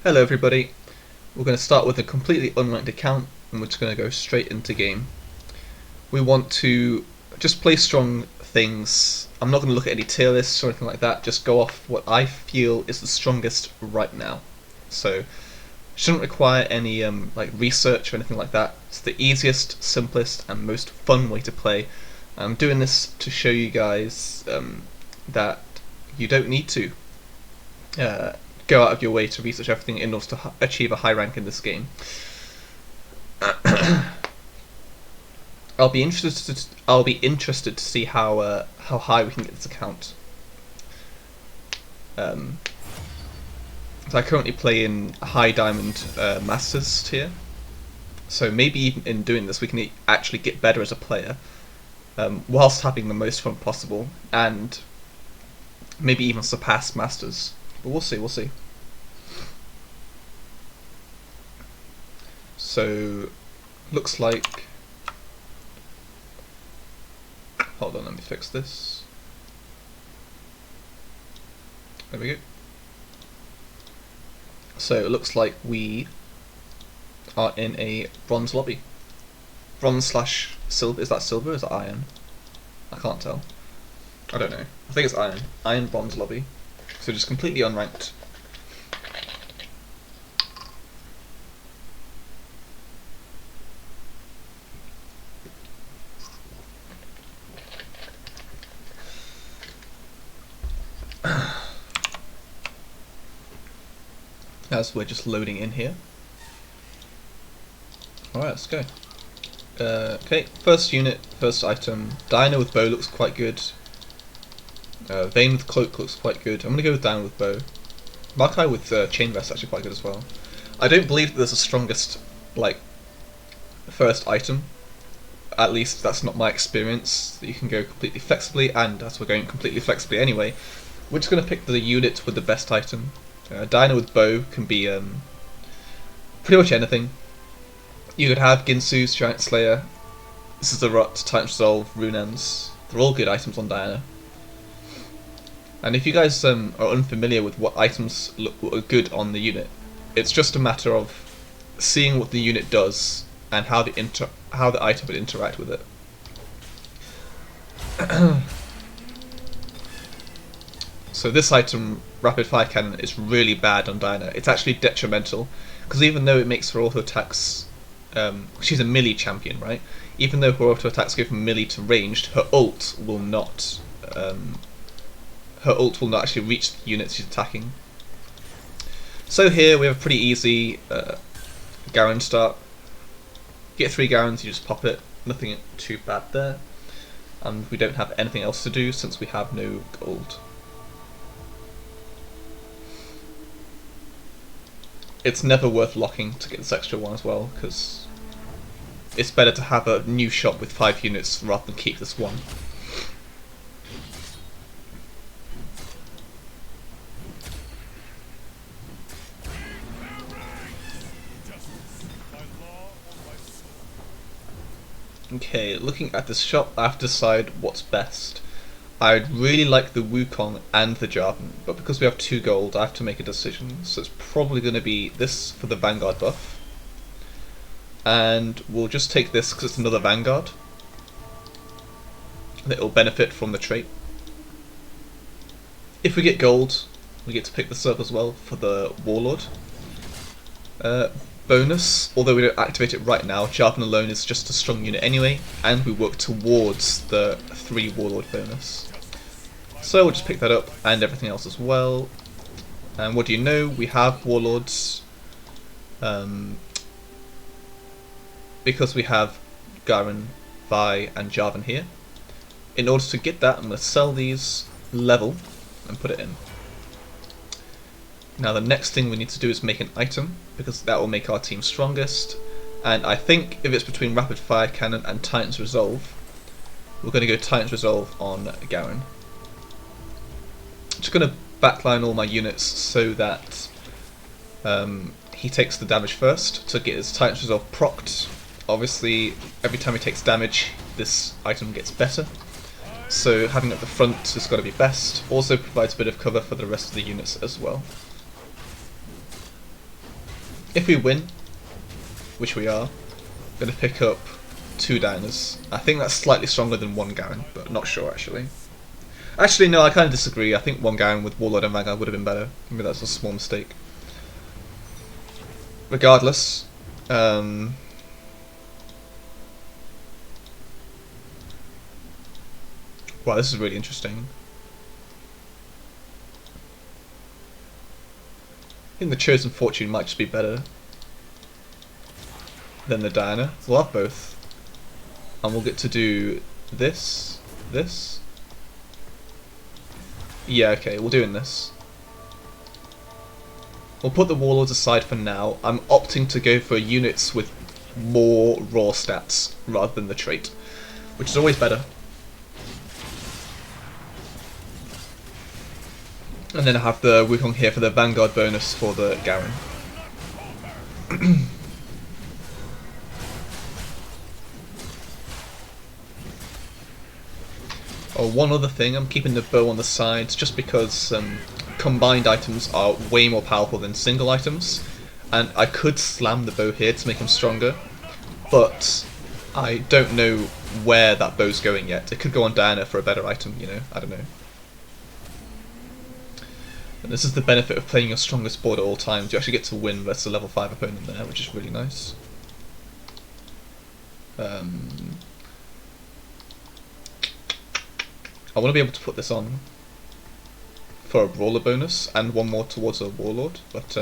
Hello everybody, we're going to start with a completely unranked account and we're just going to go straight into game. We want to just play strong things. I'm not going to look at any tier lists or anything like that, just go off what I feel is the strongest right now. So, shouldn't require any research or anything like that. It's the easiest, simplest and most fun way to play. I'm doing this to show you guys that you don't need to go out of your way to research everything in order to achieve a high rank in this game. I'll be interested to see how high we can get this account. So I currently play in high diamond masters tier. So maybe even in doing this we can actually get better as a player, whilst having the most fun possible, and maybe even surpass masters. But we'll see. So, looks like... Hold on, let me fix this. There we go. So, it looks like we are in a bronze lobby. Bronze/silver. Is that silver or is that iron? I can't tell. I don't know. I think it's iron. Iron bronze lobby. So just completely unranked. As we're just loading in here. Alright, let's go. Okay, first unit, first item. Diana with bow looks quite good. Vayne with cloak looks quite good. I'm going to go with Diana with bow. Makai with chain vest actually quite good as well. I don't believe that there's a strongest first item. At least that's not my experience. You can go completely flexibly, and as we're going completely flexibly anyway, we're just going to pick the unit with the best item. Diana with bow can be pretty much anything. You could have Ginsu's Giant Slayer. This is the Rut, Titan's Resolve, Runems. They're all good items on Diana. And if you guys are unfamiliar with what items look good on the unit, it's just a matter of seeing what the unit does and how the item would interact with it. So this item, Rapid Fire Cannon, is really bad on Diana. It's actually detrimental, because even though it makes her auto attacks, she's a melee champion, right? Even though her auto attacks go from melee to ranged, her ult will not actually reach the units she's attacking. So here we have a pretty easy Garen start. Get 3 Garens, you just pop it. Nothing too bad there. And we don't have anything else to do since we have no gold. It's never worth locking to get this extra one as well, because it's better to have a new shop with 5 units rather than keep this one. Okay, looking at this shop, I have to decide what's best. I'd really like the Wukong and the Jarvan, but because we have 2 gold, I have to make a decision. So it's probably going to be this for the Vanguard buff. And we'll just take this because it's another Vanguard that will benefit from the trait. If we get gold, we get to pick this up as well for the Warlord. Bonus, although we don't activate it right now, Jarvan alone is just a strong unit anyway, and we work towards the 3 Warlord bonus. So we'll just pick that up, and everything else as well. And what do you know, we have Warlords, because we have Garen, Vi and Jarvan here. In order to get that, I'm going to sell these, level, and put it in. Now the next thing we need to do is make an item, because that will make our team strongest. And I think if it's between Rapid Fire Cannon and Titan's Resolve, we're going to go Titan's Resolve on Garen. Just going to backline all my units so that he takes the damage first to get his Titan's Resolve procced. Obviously, every time he takes damage, this item gets better. So having it at the front has got to be best. Also provides a bit of cover for the rest of the units as well. If we win, which we are, I'm going to pick up 2 Diners. I think that's slightly stronger than 1 Garen, but not sure actually. Actually, no, I kind of disagree. I think 1 Garen with Warlord and Vanguard would have been better. Maybe that's a small mistake. Regardless, wow, this is really interesting. I think the Chosen Fortune might just be better than the Diana. We'll have both. And we'll get to do this. Yeah, okay, we're doing this. We'll put the Warlords aside for now. I'm opting to go for units with more raw stats rather than the trait, which is always better. And then I have the Wukong here for the Vanguard bonus for the Garen. Oh, one other thing, I'm keeping the bow on the sides just because combined items are way more powerful than single items, and I could slam the bow here to make him stronger, but I don't know where that bow's going yet. It could go on Diana for a better item, you know, I don't know. And this is the benefit of playing your strongest board at all times. You actually get to win versus a level 5 opponent there, which is really nice. I want to be able to put this on for a brawler bonus and one more towards a warlord, but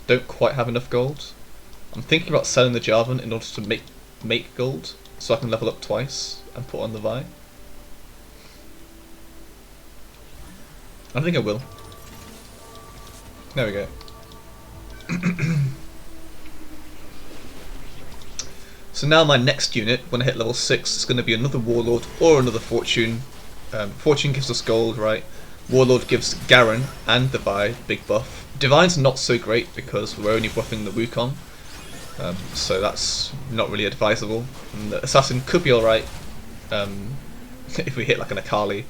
don't quite have enough gold. I'm thinking about selling the Jarvan in order to make gold, so I can level up twice and put on the Vi. I think I will. There we go. So now my next unit, when I hit level 6, is going to be another Warlord or another Fortune. Fortune gives us gold, right? Warlord gives Garen and the Vi big buff. Divine's not so great because we're only buffing the Wukong, so that's not really advisable. And the Assassin could be alright if we hit like an Akali.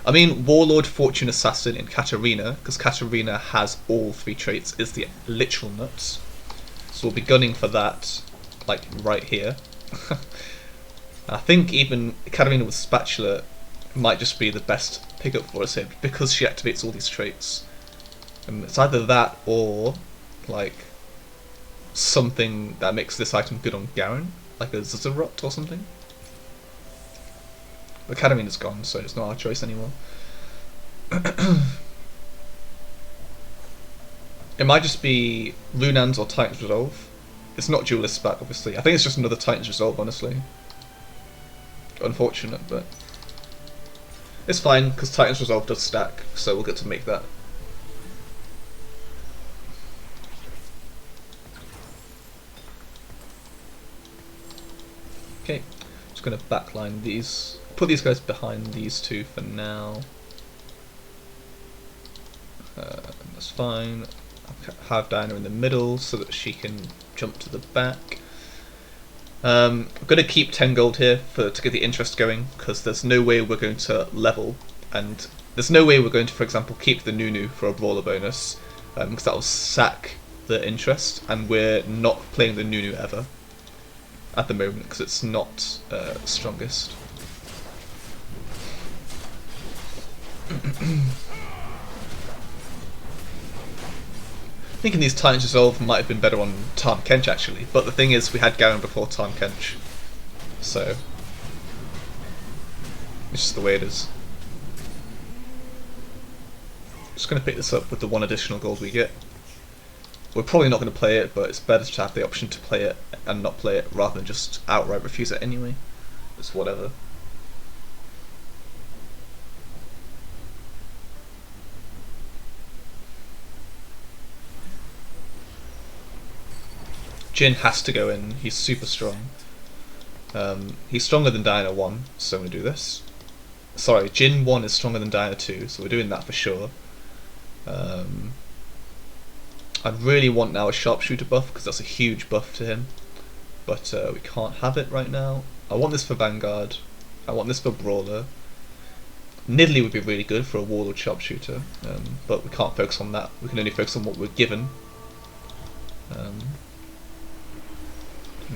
I mean, Warlord, Fortune, Assassin in Katarina, because Katarina has all 3 traits, is the literal nuts. So we'll be gunning for that, like right here. I think even Katarina with Spatula might just be the best pickup for us here, because she activates all these traits. It's either that or like something that makes this item good on Garen, like a Zuzarot or something. The Katarina's gone, so it's not our choice anymore. It might just be Lunan's or Titan's Resolve. It's not Duelist Spat, obviously. I think it's just another Titan's Resolve, honestly. Unfortunate, but it's fine, because Titan's Resolve does stack, so we'll get to make that. Okay, just going to backline these. Put these guys behind these 2 for now. That's fine. I'll have Diana in the middle so that she can jump to the back. I'm going to keep 10 gold here to get the interest going, because there's no way we're going to level, and there's no way we're going to, for example, keep the Nunu for a brawler bonus, because that will sack the interest, and we're not playing the Nunu ever at the moment because it's not strongest. Thinking these Titan's Resolve might have been better on Tahm Kench actually, but the thing is we had Garen before Tahm Kench, so it's just the way it is. Just going to pick this up with the 1 additional gold we get. We're probably not going to play it, but it's better to have the option to play it and not play it rather than just outright refuse it anyway. It's whatever. Jhin has to go in, he's super strong. He's stronger than Diana 1, so I'm going to do this. Sorry, Jhin 1 is stronger than Diana 2, so we're doing that for sure. I'd really want now a Sharpshooter buff, because that's a huge buff to him. But we can't have it right now. I want this for Vanguard. I want this for Brawler. Nidalee would be really good for a Warlord Sharpshooter, but we can't focus on that. We can only focus on what we're given.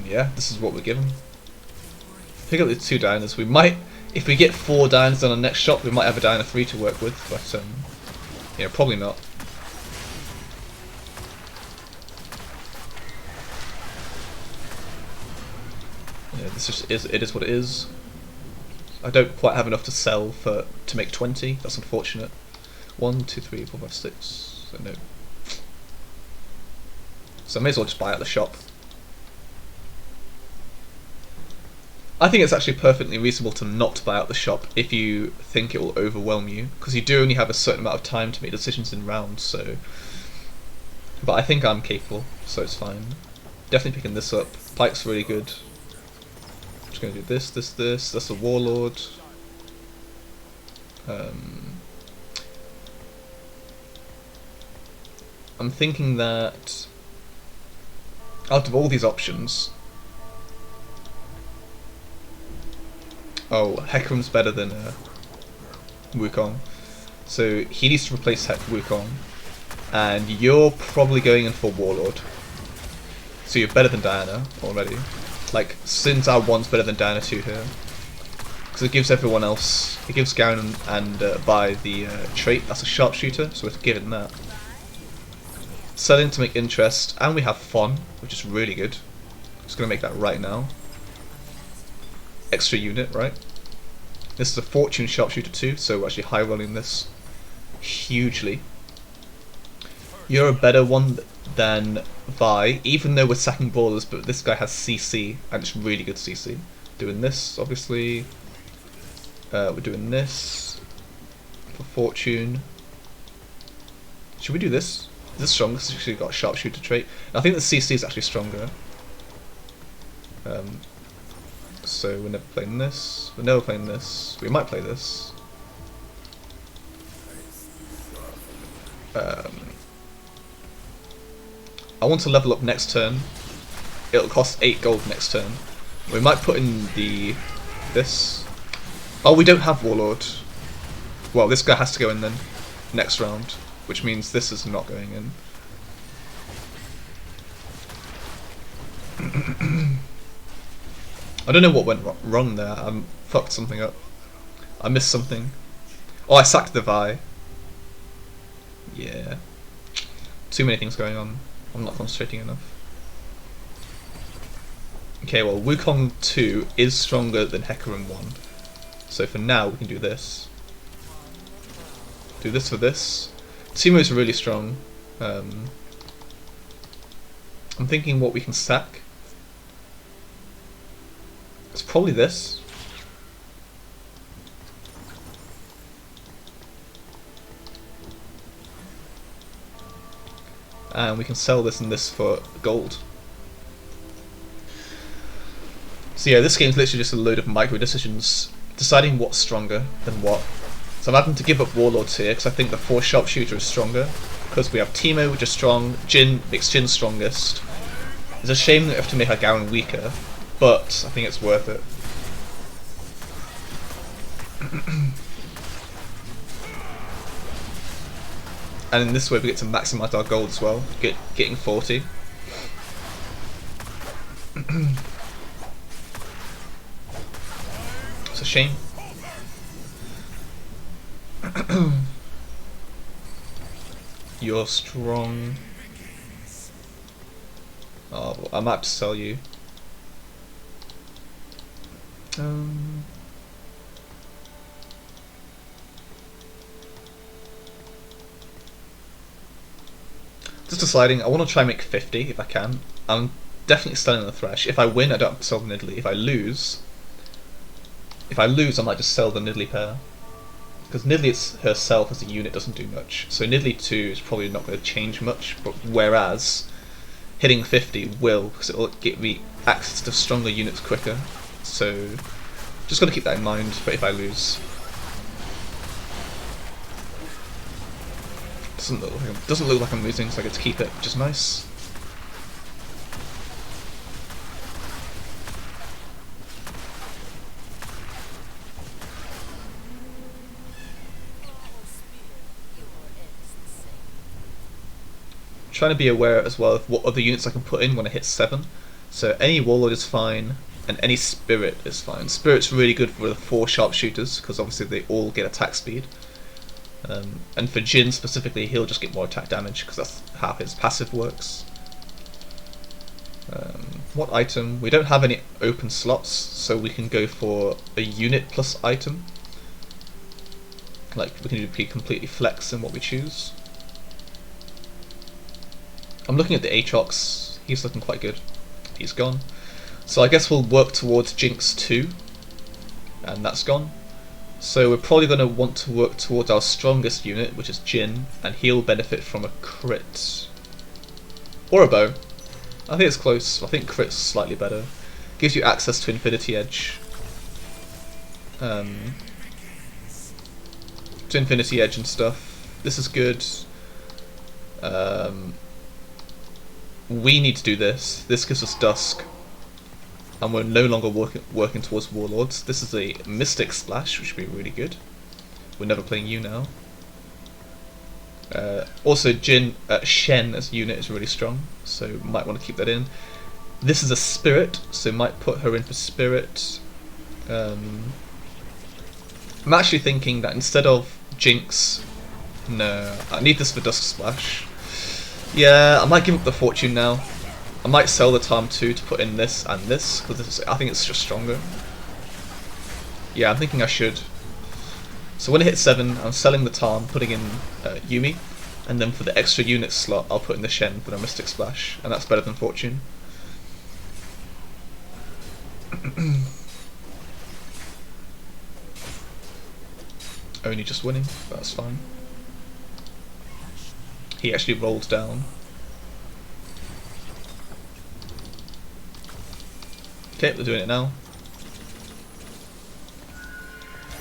Yeah, this is what we're given. Pick up the 2 diners. We might, if we get 4 diners on our next shop, we might have a diner 3 to work with, but yeah, probably not. Yeah, this just is. It is what it is. I don't quite have enough to sell to make 20. That's unfortunate. 1, 2, 3, 4, 5, 6. So no. So I may as well just buy out the shop. I think it's actually perfectly reasonable to not buy out the shop if you think it will overwhelm you, because you do only have a certain amount of time to make decisions in rounds. So, but I think I'm capable, so it's fine. Definitely picking this up. Pike's really good. Just gonna do this, this, this. That's a warlord. I'm thinking that out of all these options, oh, Hecarim's better than Wukong, so he needs to replace Wukong, and you're probably going in for Warlord. So you're better than Diana already. Like, Sin Zhao 1's better than Diana 2 here, because it gives everyone else, it gives Garen and Bai the trait. That's a sharpshooter, so we're given that. Selling to make interest, and we have Fon, which is really good. Just gonna make that right now. Extra unit, right? This is a Fortune Sharpshooter 2, so we're actually high rolling this hugely. You're a better one than Vi, even though we're sacking ballers, but this guy has CC, and it's really good CC. Doing this, obviously. We're doing this for Fortune. Should we do this? Is this stronger? Because it's actually got a Sharpshooter trait. And I think the CC is actually stronger. So we're never playing this. We're never playing this. We might play this. I want to level up next turn. It'll cost 8 gold next turn. We might put in this. Oh, we don't have Warlord. Well, this guy has to go in then next round, which means this is not going in. I don't know what went wrong there. I fucked something up. I missed something. Oh, I sacked the Vi. Yeah. Too many things going on. I'm not concentrating enough. Okay, well, Wukong 2 is stronger than Hecarim 1. So for now, we can do this. Do this for this. Teemo's really strong. I'm thinking what we can sack. It's probably this. And we can sell this and this for gold. So yeah, this game's literally just a load of micro decisions, deciding what's stronger than what. So I'm having to give up Warlords here because I think the 4 Sharpshooter is stronger. Because we have Teemo, which is strong. Jin makes Jin strongest. It's a shame that we have to make our Garen weaker, but I think it's worth it. And in this way we get to maximise our gold as well, getting 40. It's a shame. You're strong. Oh, I might have to sell you. Just deciding, I want to try and make 50 if I can. I'm definitely selling the Thresh. If I win, I don't have to sell the Nidalee. If I lose, I might just sell the Nidalee pair. Because Nidalee herself as a unit doesn't do much. So Nidalee 2 is probably not going to change much, but whereas hitting 50 will, because it will get me access to stronger units quicker. So just got to keep that in mind for if I lose. Doesn't look like I'm losing, so I get to keep it, which is nice. trying to be aware as well of what other units I can put in when I hit 7. So any Warlord is fine, and any Spirit is fine. Spirit's really good for the 4 sharpshooters, because obviously they all get attack speed. And for Jin specifically, he'll just get more attack damage, because that's how his passive works. What item? We don't have any open slots, so we can go for a unit plus item. Like, we can be completely flex in what we choose. I'm looking at the Aatrox, he's looking quite good. He's gone. So I guess we'll work towards Jinx 2, and that's gone. So we're probably going to want to work towards our strongest unit, which is Jin, and he'll benefit from a crit. Or a bow. I think it's close. I think crit's slightly better. Gives you access to Infinity Edge. To Infinity Edge and stuff. This is good. We need to do this. This gives us Dusk. And we're no longer working towards Warlords. This is a Mystic Splash, which would be really good. We're never playing you now. Also, Shen as a unit is really strong, so might want to keep that in. This is a Spirit, so might put her in for Spirit. I'm actually thinking that instead of Jinx, no, I need this for Dusk Splash. Yeah, I might give up the Fortune now. I might sell the Time 2 to put in this and this, because I think it's just stronger. Yeah, I'm thinking I should. So when I hit 7, I'm selling the Tarn, putting in Yumi, and then for the extra unit slot, I'll put in the Shen for the Mystic Splash, and that's better than Fortune. Only just winning, but that's fine. He actually rolled down. Okay, we're doing it now.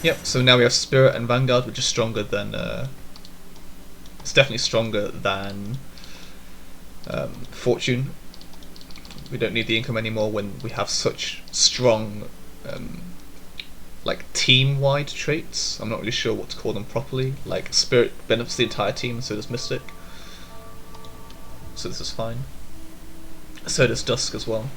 Yep, so now we have Spirit and Vanguard, which is stronger than... it's definitely stronger than Fortune. We don't need the income anymore when we have such strong like team-wide traits. I'm not really sure what to call them properly. Like Spirit benefits the entire team, and so does Mystic. So this is fine. So does Dusk as well.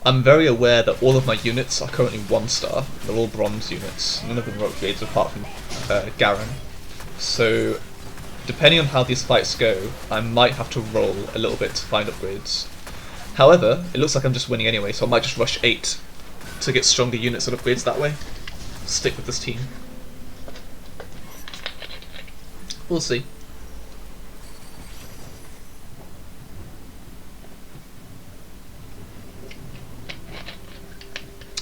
I'm very aware that all of my units are currently 1-star. They're all bronze units. None of them are upgrades apart from Garen. So, depending on how these fights go, I might have to roll a little bit to find upgrades. However, it looks like I'm just winning anyway, so I might just rush 8 to get stronger units and upgrades that way. Stick with this team. We'll see.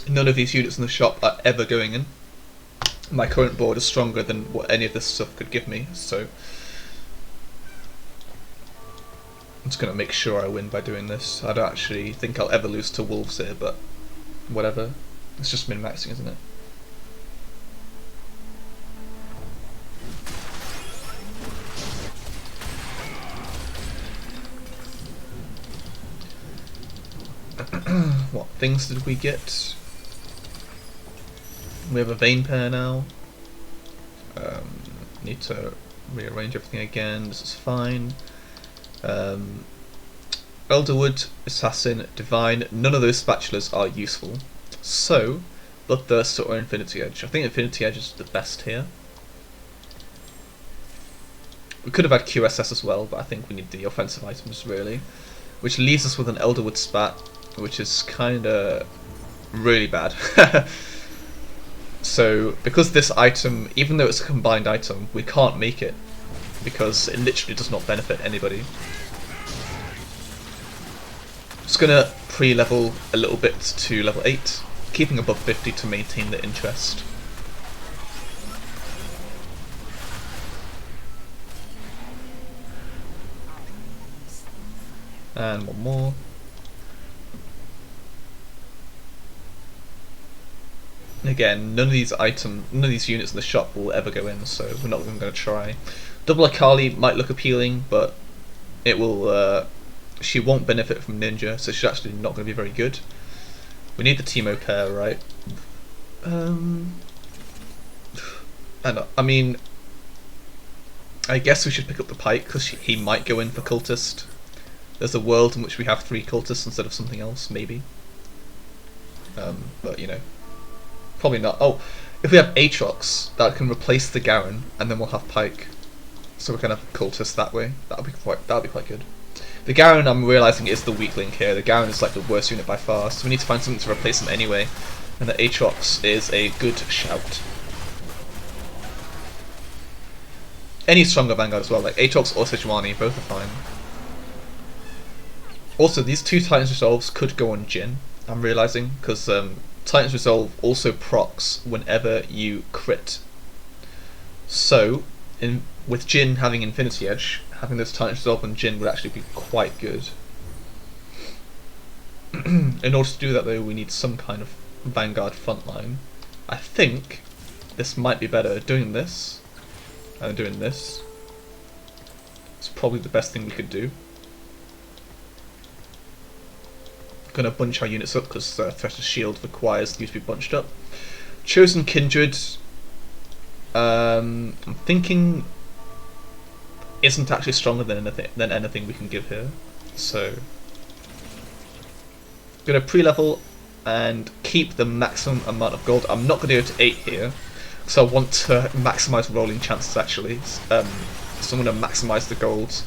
None of these units in the shop are ever going in. My current board is stronger than what any of this stuff could give me, so I'm just going to make sure I win by doing this. I don't actually think I'll ever lose to Wolves here, but whatever. It's just min-maxing, isn't it? What things did we get? We have a Vein Pair now. Need to rearrange everything again. This is fine. Elderwood, Assassin, Divine. None of those spatulas are useful. So, Bloodthirster or Infinity Edge. I think Infinity Edge is the best here. We could have had QSS as well, but I think we need the offensive items really. Which leaves us with an Elderwood spat, which is kinda really bad. So, because this item, even though it's a combined item, we can't make it, because it literally does not benefit anybody. Just gonna pre-level a little bit to level 8, keeping above 50 to maintain the interest. And one more. Again, none of these units in the shop will ever go in, so we're not even going to try. Double Akali might look appealing, but it will. She won't benefit from Ninja, so she's actually not going to be very good. We need the Teemo pair, right? And I mean, I guess we should pick up the pike because he might go in for cultist. There's a world in which we have 3 cultists instead of something else, maybe. But you know, probably not. Oh, if we have Aatrox, that can replace the Garen, and then we'll have pike. So we can have cultists that way. That'll be quite good. The Garen, I'm realizing, is the weak link here. The Garen is like the worst unit by far, so we need to find something to replace him anyway. And the Aatrox is a good shout. Any stronger Vanguard as well, like Aatrox or Sejuani, both are fine. Also, these 2 Titans Resolves could go on Jhin, I'm realizing, because Titans Resolve also procs whenever you crit. So, with Jhin having Infinity Edge, having this Titans Resolve on Jhin would actually be quite good. In order to do that though, we need some kind of Vanguard frontline. I think this might be better. Doing this and doing this. It's probably the best thing we could do. Gonna bunch our units up because Thresher's Shield requires you to be bunched up. Chosen Kindred, I'm thinking isn't actually stronger than anything we can give here. So gonna pre-level and keep the maximum amount of gold. I'm not gonna go to 8 here, so I want to maximize rolling chances actually. So I'm gonna maximize the gold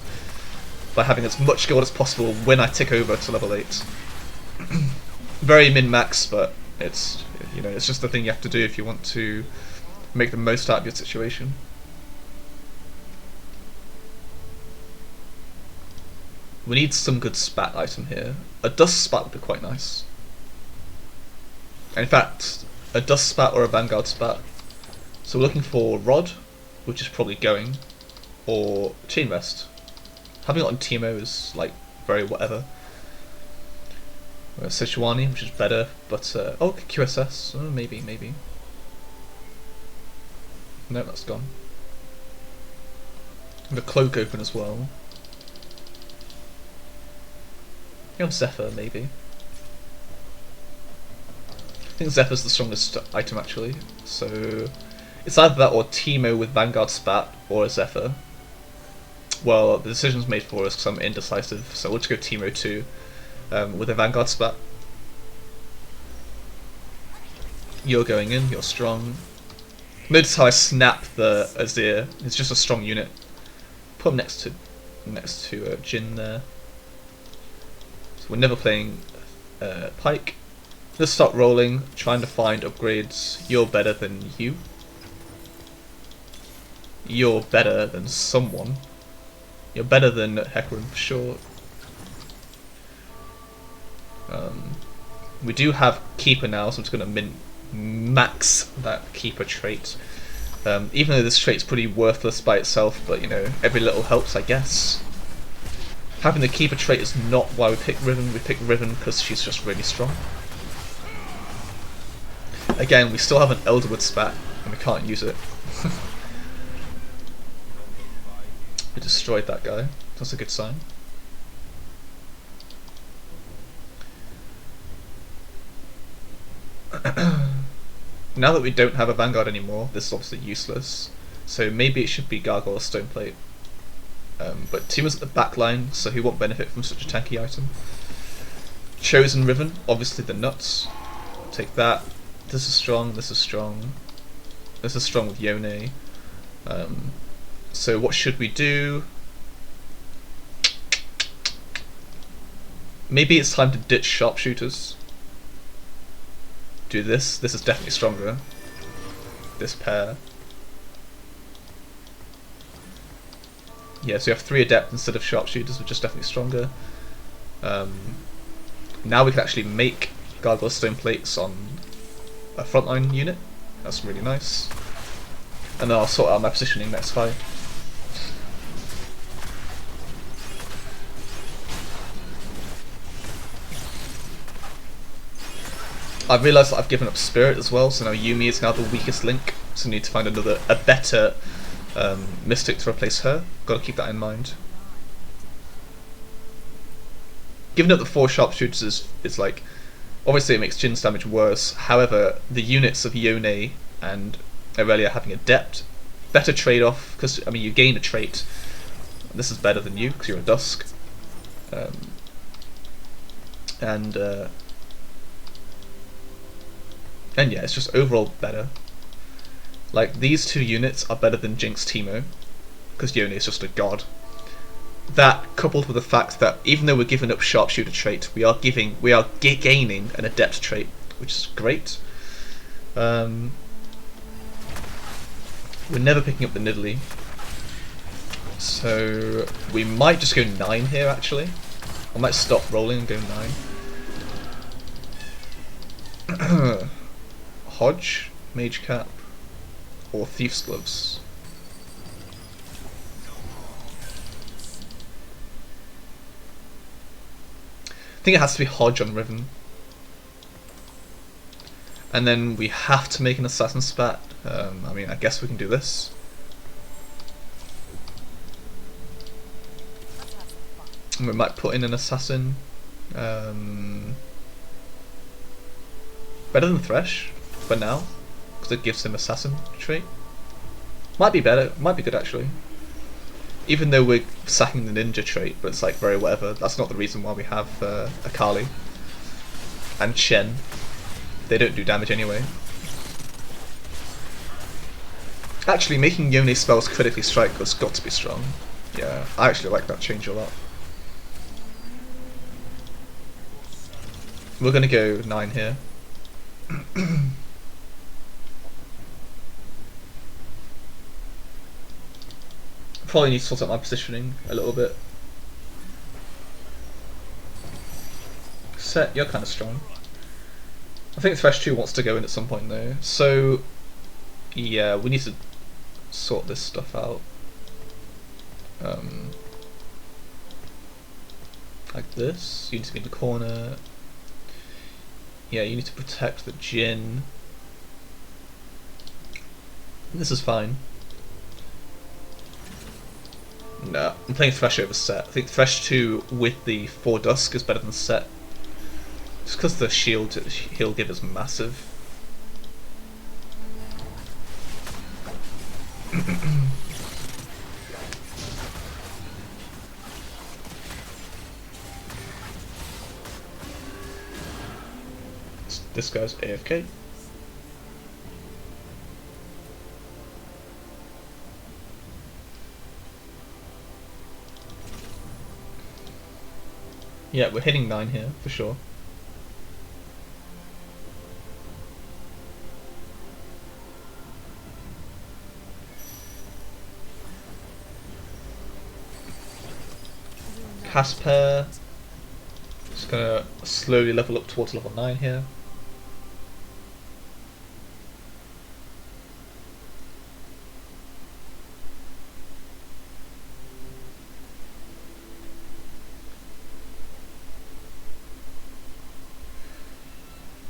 by having as much gold as possible when I tick over to level 8. Very min-max, but it's, you know, it's just the thing you have to do if you want to make the most out of your situation. We need some good spat item here. A dust spat would be quite nice. In fact, a dust spat or a vanguard spat. So we're looking for Rod, which is probably going, or Chain Rest. Having it on Teemo is like very whatever. Sejuani, which is better, but oh, QSS, oh, maybe. No, that's gone. And the cloak open as well. You have Zephyr, maybe. I think Zephyr's the strongest item actually, so it's either that or Teemo with Vanguard Spat or a Zephyr. Well, the decision's made for us because I'm indecisive, so we'll just go Teemo 2 with a Vanguard Spat. You're going in, you're strong. Notice how I snap the Azir, it's just a strong unit. Put him next to Jhin there. So we're never playing Pike. Let's start rolling, trying to find upgrades. You're better than you. You're better than someone. You're better than Hecarim for sure. We do have Keeper now, so I'm just going to max that Keeper trait. Even though this trait's pretty worthless by itself, but you know, every little helps, I guess. Having the Keeper trait is not why we pick Riven. We pick Riven because she's just really strong. Again, we still have an Elderwood spat, and we can't use it. We destroyed that guy. That's a good sign. Now that we don't have a Vanguard anymore, this is obviously useless. So maybe it should be Gargoyle Stoneplate. But Teemo's at the back line, so he won't benefit from such a tanky item. Chosen Riven, obviously the nuts. Take that. This is strong, this is strong. This is strong with Yone. So what should we do? Maybe it's time to ditch Sharpshooters. Do this. This is definitely stronger. This pair. Yeah, so you have 3 Adept instead of Sharpshooters, which is definitely stronger. Now we can actually make Gargoyle Stone Plates on a frontline unit. That's really nice. And then I'll sort out my positioning next fight. I've realised that I've given up Spirit as well, so now Yuumi is now the weakest link, so I need to find a better Mystic to replace her. Got to keep that in mind. Giving up the 4 Sharpshooters is like, obviously it makes Jin's damage worse, however the units of Yone and Aurelia having Adept better trade-off, because, I mean, you gain a trait. This is better than you, because you're a Dusk. And yeah, it's just overall better. Like, these two units are better than Jinx Teemo, because Yone is just a god. That, coupled with the fact that even though we're giving up Sharpshooter trait, we are gaining an Adept trait, which is great. We're never picking up the Nidalee, so we might just go 9 here actually. I might stop rolling and go 9. Hodge, Mage Cap, or Thief's Gloves. I think it has to be Hodge on Riven. And then we have to make an Assassin Spat. I mean, I guess we can do this. And we might put in an Assassin. Better than Thresh for now, because it gives him Assassin trait. Might be better, might be good actually. Even though we're sacking the Ninja trait, but it's like very whatever. That's not the reason why we have Akali and Shen. They don't do damage anyway. Actually, making Yone spells critically strike has got to be strong. Yeah, I actually like that change a lot. We're gonna go 9 here. Probably need to sort out my positioning a little bit. Set, you're kind of strong. I think Thresh 2 wants to go in at some point though, so yeah, we need to sort this stuff out. Like this, you need to be in the corner. Yeah, you need to protect the Jhin. This is fine. No, I'm playing Thresh over Set. I think Thresh 2 with the 4 Dusk is better than Set. Just because the shield he'll give is massive. This guy's AFK. Yeah, we're hitting 9 here, for sure. Casper. Just gonna slowly level up towards level 9 here.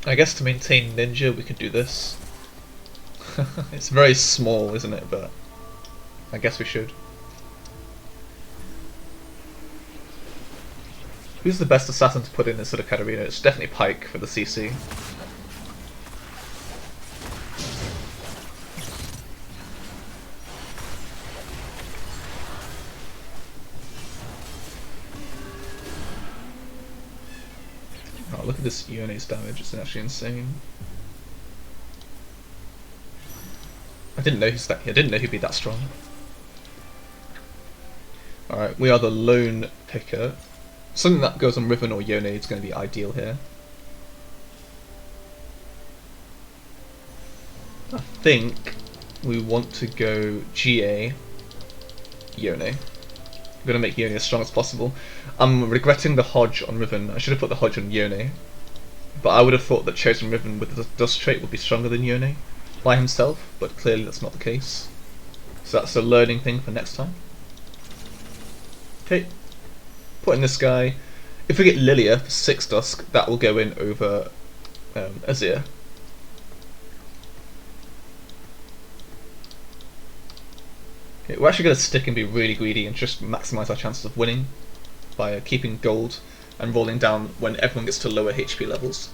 I guess to maintain Ninja we could do this. It's very small, isn't it? But I guess we should. Who's the best assassin to put in this sort of Katarina? It's definitely Pyke for the CC. Oh, look at this Yone's damage, it's actually insane. I didn't know he'd be that strong. Alright, we are the lone picker. Something that goes on Riven or Yone is going to be ideal here. I think we want to go GA Yone. I'm going to make Yone as strong as possible. I'm regretting the Hodge on Riven. I should have put the Hodge on Yone. But I would have thought that Chosen Riven with the Dust trait would be stronger than Yone by himself, but clearly that's not the case. So that's a learning thing for next time. Okay, put in this guy. If we get Lilia for 6 Dusk, that will go in over Azir. Okay, we're actually going to stick and be really greedy and just maximise our chances of winning by keeping gold and rolling down when everyone gets to lower HP levels.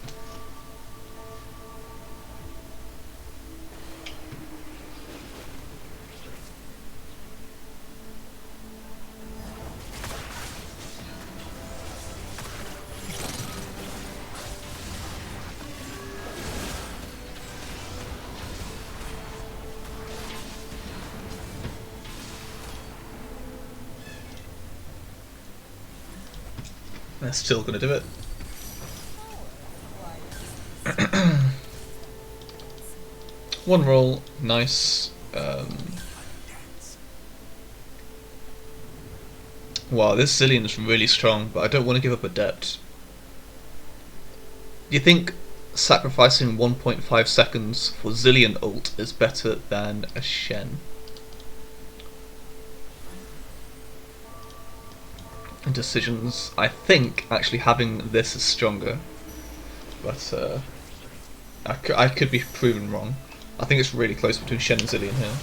They're still going to do it. One roll, nice. Wow, this Zillion is really strong, but I don't want to give up Adept. Do you think sacrificing 1.5 seconds for Zillion ult is better than a Shen? And decisions, I think actually having this is stronger, but I could be proven wrong. I think it's really close between Shen and Zillion here.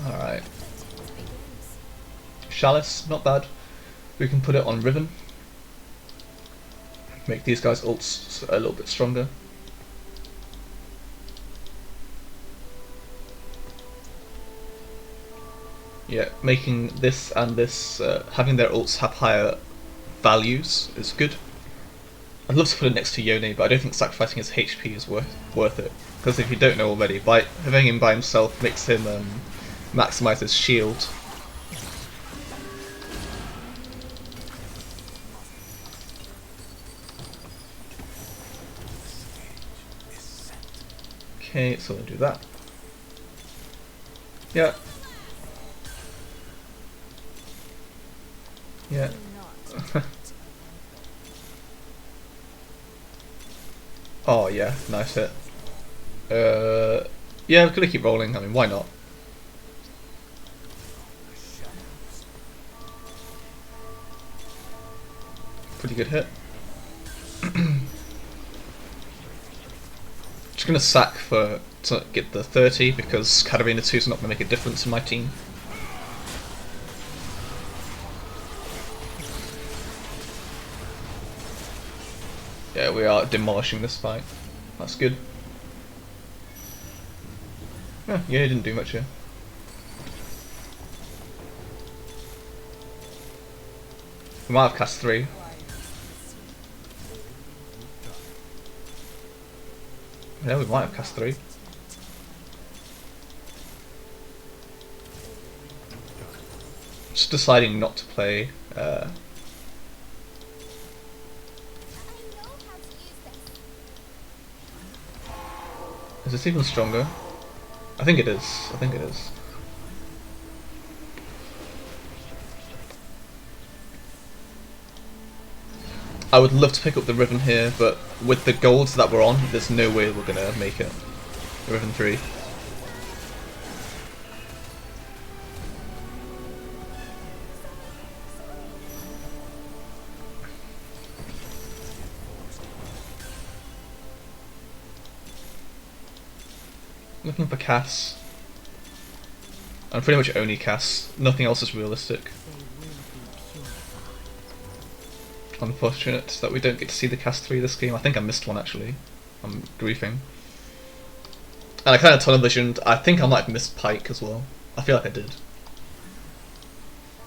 Alright. Chalice, not bad. We can put it on Riven. Make these guys' ults a little bit stronger. Yeah, making this and this, having their ults have higher values is good. I'd love to put it next to Yone, but I don't think sacrificing his HP is worth it. Because if you don't know already, by having him by himself makes him maximize his shield. Okay, so we'll do that. Yeah. Yeah. Oh yeah, nice hit. Yeah, we're gonna keep rolling. I mean, why not? Pretty good hit. Just gonna sack to get the 30 because Katarina 2 is not gonna make a difference in my team. Yeah, we are demolishing this fight. That's good. Yeah, he didn't do much here. We might have cast 3. Yeah, we might have cast 3. Just deciding not to play. Is this even stronger? I think it is. I think it is. I would love to pick up the Riven here, but with the golds that we're on, there's no way we're gonna make it. Riven 3. Looking for Cass. I'm pretty much only Cass. Nothing else is realistic. Unfortunate that we don't get to see the Cass 3 this game. I think I missed one actually. I'm griefing. And I kind of tunnel visioned. I think I might have missed Pike as well. I feel like I did.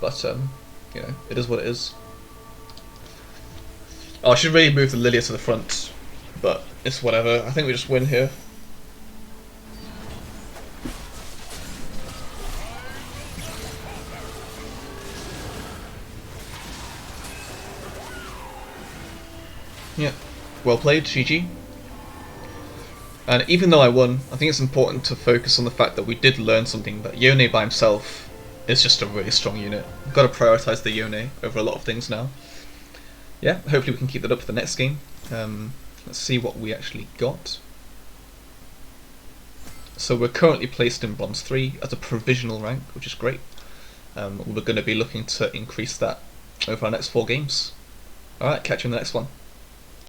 But, you know, it is what it is. Oh, I should really move the Lilia to the front. But it's whatever. I think we just win here. Yeah, well played, GG. And even though I won, I think it's important to focus on the fact that we did learn something, that Yone by himself is just a really strong unit. We've got to prioritise the Yone over a lot of things now. Yeah, hopefully we can keep that up for the next game. Let's see what we actually got. So we're currently placed in Bronze 3 as a provisional rank, which is great. We're going to be looking to increase that over our next 4 games. Alright, catch you in the next one.